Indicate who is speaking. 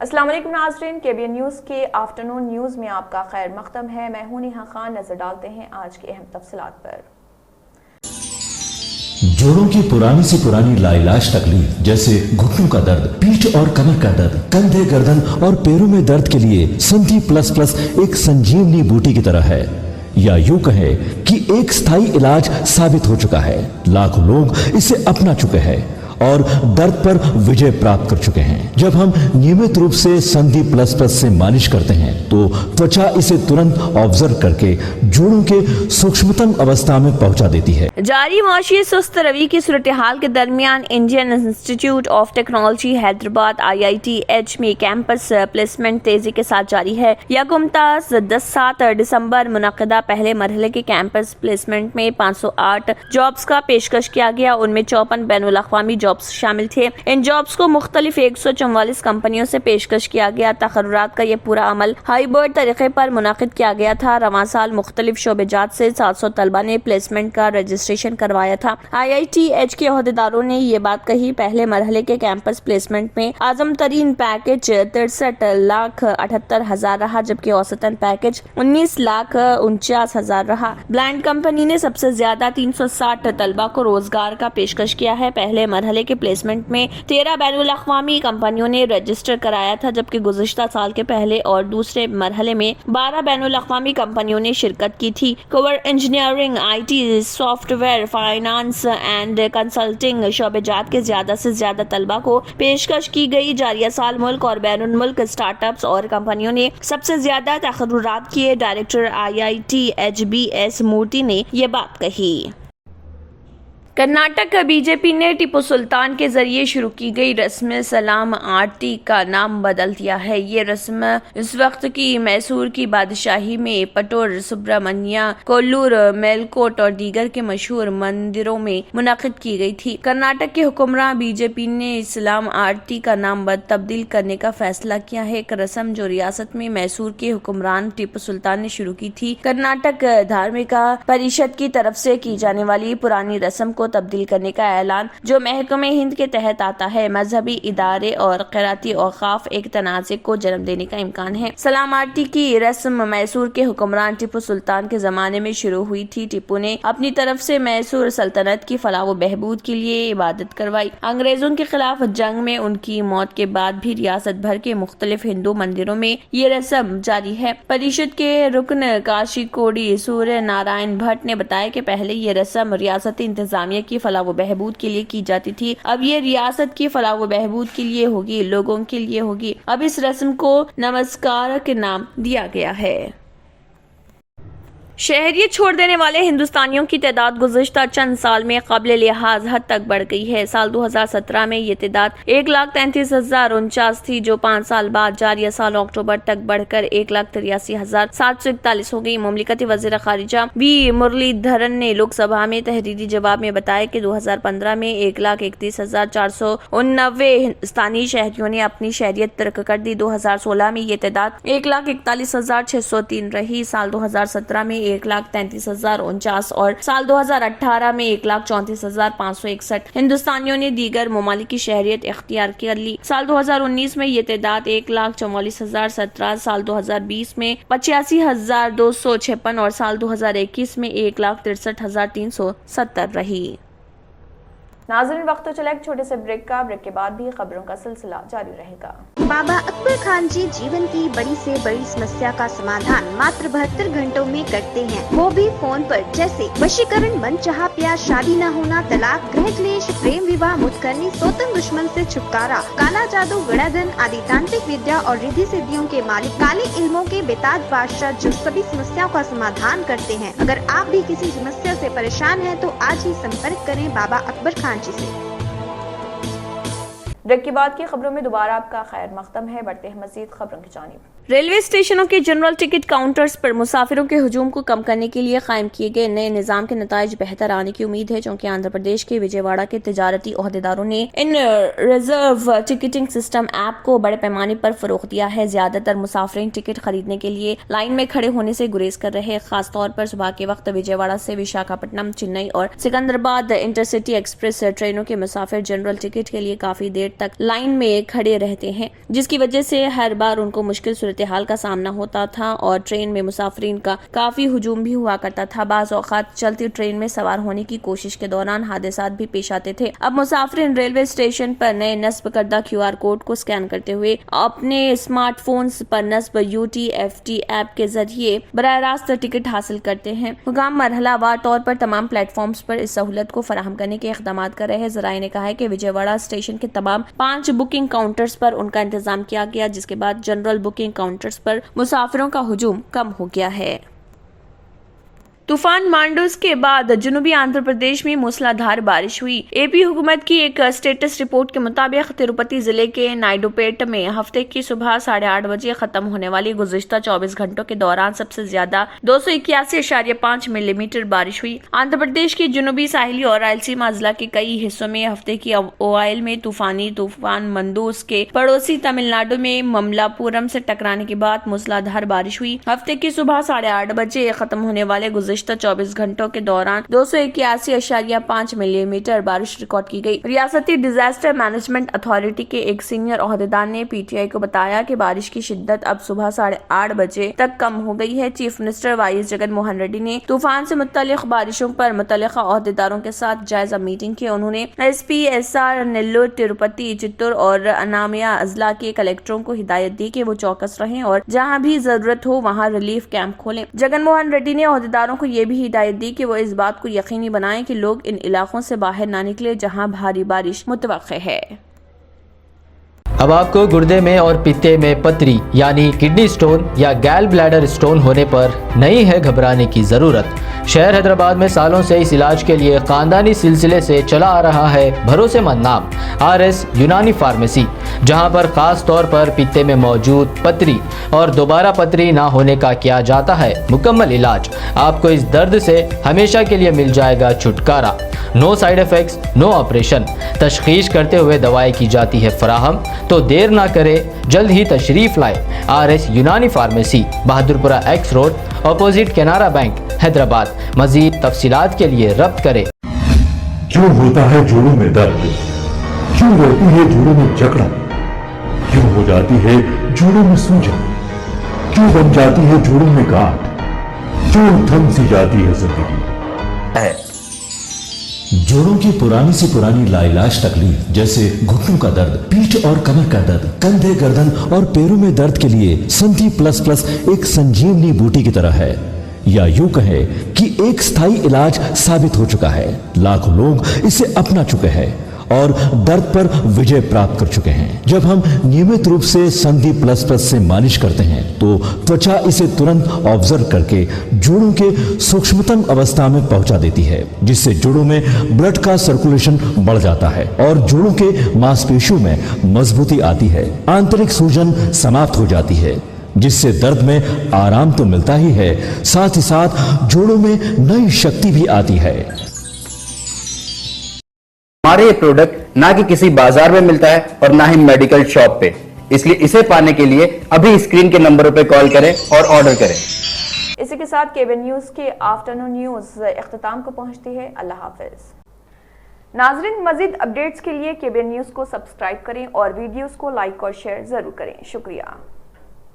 Speaker 1: अस्सलाम वालेकुम नाज़रीन, केबीएन न्यूज़ के आफ्टरनून न्यूज़ में आपका खैर मक़दम है। मैं हूं नेहा खान। नजर डालते हैं आज के अहम तफसीलात पर।
Speaker 2: जोड़ों की पुरानी से पुरानी लाइलाज तकलीफ जैसे घुटनों का दर्द, पीठ और कमर का दर्द, कंधे, गर्दन और पैरों में दर्द के लिए संधि प्लस प्लस एक संजीवनी बूटी की तरह है, या यूं कहे कि एक स्थायी इलाज साबित हो चुका है। लाखों लोग इसे अपना चुके हैं और दर्द पर विजय प्राप्त कर चुके हैं। जब हम नियमित रूप से संधि प्लस प्लस से मालिश करते हैं तो त्वचा इसे तुरंत ऑब्जर्व करके जोड़ों के सूक्ष्मतम अवस्था में पहुंचा देती है।
Speaker 3: जारी माशी सुस्त रवि की सूरत हाल के दरमियान Indian institute of technology Hyderabad IITH में कैंपस प्लेसमेंट तेजी के साथ जारी है। यकम ता 7 दिसंबर मुनक़दा पहले मरहले के कैंपस प्लेसमेंट में 508 जॉब्स का पेशकश किया गया। उनमें 54 बैनुल अक़वामी जॉब्स शामिल थे। इन जॉब्स को मुख्तलिफ 144 कंपनियों से पेशकश किया गया। तकर्रुरात का ये पूरा अमल हाइब्रिड तरीके पर मुनाकिद किया गया था। रवां साल मुख्तलिफ शोबेजात से 700 तलबा ने प्लेसमेंट का रजिस्ट्रेशन करवाया था। IITH के अहदेदारों ने ये बात कही। पहले मरहले के कैंपस प्लेसमेंट में आजम तरीन पैकेज 63,78,000 रहा, जबकि औसतन पैकेज 19,49,000 रहा। ब्लाइंड कंपनी ने सबसे ज्यादा 360 तलबा को रोजगार का पेशकश किया है। पहले मरहले के प्लेसमेंट में 13 बैनुल अक़वामी कंपनियों ने रजिस्टर कराया था, जबकि गुज़िश्ता साल के पहले और दूसरे मरहले में 12 बैनुल अक़वामी कंपनियों ने शिरकत की थी। Cover engineering, IT, software, finance and consulting शोबेजात के ज्यादा से ज्यादा तलबा को पेशकश की गई। जारिया साल मुल्क और बैनुल मुल्क स्टार्टअप्स और कंपनियों ने सबसे ज्यादा तकर्रुरात किए। डायरेक्टर IITH BS मूर्ति ने ये बात कही। कर्नाटक बीजेपी ने टीपू सुल्तान के जरिए शुरू की गई रस्म सलाम आरती का नाम बदल दिया है। ये रस्म इस वक्त की मैसूर की बादशाही में पटोर, सुब्रमण्या, कोल्लूर, मेलकोट और दीगर के मशहूर मंदिरों में मुनक़िद की गई थी। कर्नाटक के हुक्मरान बीजेपी ने सलाम आरती का नाम तब्दील करने का फैसला किया है। एक रस्म जो रियासत में मैसूर के हुक्मरान टीपू सुल्तान ने शुरू की थी। कर्नाटक धार्मिक परिषद की तरफ से की जाने वाली पुरानी रस्म को तब्दील करने का ऐलान, जो महकमे हिंद के तहत आता है। मजहबी इदारे और क़िराती औक़ाफ़ एक तनाज़े को जन्म देने का इम्कान है। सलाम आरती की रस्म मैसूर के हुक्मरान टीपू सुल्तान के जमाने में शुरू हुई थी। टीपू ने अपनी तरफ से मैसूर सल्तनत की फलाह व बहबूद के लिए इबादत करवाई। अंग्रेजों के खिलाफ जंग में उनकी मौत के बाद भी रियासत भर के मुख्तलिफ हिंदू मंदिरों में ये रस्म जारी है। परिषद के रुकन काशी कोडी सूर्य नारायण भट्ट ने बताया कि पहले ये रस्म रियासती इंतजामिया की फलाह व बहबूद के लिए की जाती थी। अब ये रियासत की फलाह व बहबूद के लिए होगी, लोगों के लिए होगी। अब इस रस्म को नमस्कार के नाम दिया गया है। शहरियत छोड़ देने वाले हिंदुस्तानियों की तादाद गुज़िश्ता चंद साल में काबिल लिहाज हद तक बढ़ गई है। साल 2017 में ये तादाद 1,33,049 थी, जो 5 साल बाद जारिया साल अक्टूबर तक बढ़कर 1,83,741 हो गई। मुमलिकती वज़ीर ख़ारिजा V मुरलीधरन ने लोकसभा में तहरीरी जवाब में बताया कि 2015 में 1,31,489 हिंदुस्तानी शहरियों ने अपनी शहरियत तर्क कर दी। 2016 में ये तादाद 1,41,603 रही। साल 2017 में 1,33,049 और साल 2018 में 1,34,561 हिंदुस्तानियों ने दीगर ममालिक की शहरियत इख्तियार कर ली। साल 2019 में ये तादाद 1,44,017, साल 2020 में 85,256 और साल 2021 में 1,63,370 रही।
Speaker 1: नाज़रीन, वक्त तो चला एक छोटे से ब्रेक का। ब्रेक के बाद भी खबरों का सिलसिला जारी रहेगा।
Speaker 4: बाबा अकबर खान जी जीवन की बड़ी से बड़ी समस्या का समाधान मात्र 72 घंटों में करते हैं, वो भी फोन पर। जैसे वशीकरण, मनचाहा प्यार, शादी न होना, तलाक, गृह क्लेश, प्रेम विवाह, मुतकरनी, सोतन दुश्मन से छुटकारा, काला जादू, गड़ाधन आदि तांत्रिक विद्या और रिद्धि सिद्धियों के मालिक काले इल्मों के बेताज बादशाह जो सभी समस्याओं का समाधान करते हैं। अगर आप भी किसी समस्या से परेशान हैं तो आज ही संपर्क करें बाबा अकबर खान जी से।
Speaker 1: ब्रेक के बाद की खबरों में दोबारा आपका खैर मक़दम है। बढ़ते हैं मज़ीद खबरों की जानिब।
Speaker 3: रेलवे स्टेशनों के जनरल टिकट काउंटर्स पर मुसाफिरों के हजूम को कम करने के लिए कायम किए गए नए निज़ाम के नताइज बेहतर आने की उम्मीद है, क्योंकि आंध्र प्रदेश के विजयवाड़ा के तिजारती ओहदेदारों ने इन रिजर्व टिकटिंग सिस्टम ऐप को बड़े पैमाने पर फरोख दिया है। ज्यादातर मुसाफिरीन टिकट खरीदने के लिए लाइन में खड़े होने से गुरेज कर रहे हैं। खासतौर पर सुबह के वक्त विजयवाड़ा से विशाखापट्टनम, चेन्नई और सिकंदराबाद इंटरसिटी एक्सप्रेस ट्रेनों के मुसाफिर जनरल टिकट के लिए काफी देर तक लाइन में खड़े रहते हैं, जिसकी वजह से हर बार उनको मुश्किल सूरत हाल का सामना होता था और ट्रेन में मुसाफिरीन का काफी हुजूम भी हुआ करता था। बाज़ औक़ात चलती ट्रेन में सवार होने की कोशिश के दौरान हादसात भी पेश आते थे। अब मुसाफिरीन रेलवे स्टेशन पर नए नस्ब करदा QR कोड को स्कैन करते हुए अपने स्मार्टफोन्स पर नस्ब UTFT ऐप के जरिए बराह रास्त टिकट हासिल करते हैं। हुकाम मरहलावार तौर पर तमाम प्लेटफॉर्म्स पर इस सहूलत को फराहम करने के इक़दाम कर रहे हैं। ज़राए ने कहा है कि विजयवाड़ा स्टेशन के तमाम 5 बुकिंग काउंटर्स पर उनका इंतजाम किया गया, जिसके बाद जनरल बुकिंग काउंटर्स पर मुसाफिरों का हुजूम कम हो गया है। तूफान मांडूस के बाद जनूबी आंध्र प्रदेश में मूसलाधार बारिश हुई। AP हुकूमत की एक स्टेटस रिपोर्ट के मुताबिक तिरुपति जिले के नायडूपेट में हफ्ते की सुबह 8:30 बजे खत्म होने वाली गुज़िश्ता 24 घंटों के दौरान सबसे ज्यादा 281.5 मिलीमीटर बारिश हुई। आंध्र प्रदेश के जनूबी साहिली और रायलसीमा जिला के कई हिस्सों में हफ्ते की ओवाइल में तूफान मंदूस के पड़ोसी तमिलनाडु में ममलापुरम से टकराने के बाद मूसलाधार बारिश हुई। हफ्ते की सुबह 8:30 बजे खत्म होने वाले 24 घंटों के दौरान 281.5 मिलीमीटर बारिश रिकॉर्ड की गई। रियासती डिजास्टर मैनेजमेंट अथॉरिटी के एक सीनियर ओहदेदार ने PTI को बताया कि बारिश की शिद्दत अब सुबह 8:30 बजे तक कम हो गई है। Chief minister YS Jagan Mohan Reddy ने तूफान से मुत्तलिक बारिशों पर मुतल्लिका ओहदेदारों के साथ जायजा मीटिंग की। उन्होंने SP SR नेल्लोर, तिरुपति, चित्तूर और अनामया अजला के कलेक्टरों को हिदायत दी कि वो चौकस रहें और जहां भी जरूरत हो वहां रिलीफ कैंप खोलें। जगन मोहन रेड्डी ने ओहदेदारों को ये भी हिदायत दी कि वो इस बात को यकीनी बनाएं कि लोग इन इलाकों से बाहर ना निकले जहां भारी बारिश मुतवक्के है।
Speaker 5: अब आपको गुर्दे में और पित्ते में पथरी यानी किडनी स्टोन या गैल ब्लैडर स्टोन होने पर नहीं है घबराने की ज़रूरत। शहर हैदराबाद में सालों से इस इलाज के लिए खानदानी सिलसिले से चला आ रहा है भरोसेमंद नाम RS यूनानी फार्मेसी, जहां पर खास तौर पर पित्ते में मौजूद पथरी और दोबारा पथरी ना होने का किया जाता है मुकम्मल इलाज। आपको इस दर्द से हमेशा के लिए मिल जाएगा छुटकारा। No side effects, no operation. तशखीस करते हुए दवाएं की जाती है फराहम, तो देर ना करे, जल्द ही तशरीफ लाए। RS Unani pharmacy, Bahadurpura X road, opposite Canara bank, Hyderabad. मजीद तफसीलात के लिए रब्त करें।
Speaker 2: क्यों होता है जोड़ों में दर्द, क्यों रहती है जोड़ों में जकड़न, क्यों हो जाती है जोड़ों में सूजन, क्यों बन जाती है जोड़ों में गांठ, क्यों थम सी जाती है जिंदगी। जोड़ों की पुरानी से पुरानी लाइलाज तकलीफ जैसे घुटनों का दर्द, पीठ और कमर का दर्द, कंधे, गर्दन और पैरों में दर्द के लिए संधि प्लस एक संजीवनी बूटी की तरह है, या यूं कहें कि एक स्थायी इलाज साबित हो चुका है। लाखों लोग इसे अपना चुके हैं और दर्द पर विजय प्राप्त कर चुके हैं। जब हम नियमित रूप से संधि प्लस से मालिश करते हैं तो त्वचा इसे तुरंत ऑब्जर्व करके जोड़ों के सूक्ष्मतम अवस्था में पहुंचा देती है, जिससे जोड़ों में ब्लड का सर्कुलेशन बढ़ जाता है और जोड़ों के मांसपेशियों में मजबूती आती है। आंतरिक सूजन समाप्त हो जाती है, जिससे दर्द में आराम तो मिलता ही है, साथ ही साथ जोड़ों में नई शक्ति भी आती है।
Speaker 6: हमारे ये प्रोडक्ट ना कि किसी बाजार में मिलता है और ना ही मेडिकल शॉप पे, इसलिए इसे पाने के लिए अभी स्क्रीन के नंबरों पे कॉल करें और ऑर्डर करें।
Speaker 1: इसी के साथ केबीएन न्यूज के आफ्टरनून न्यूज इख्तिताम को पहुंचती है। अल्लाह हाफिज। नाजरीन, मजीद अपडेट्स के लिए केबीएन न्यूज को सब्सक्राइब करें और वीडियोस को लाइक और शेयर जरूर करें। शुक्रिया।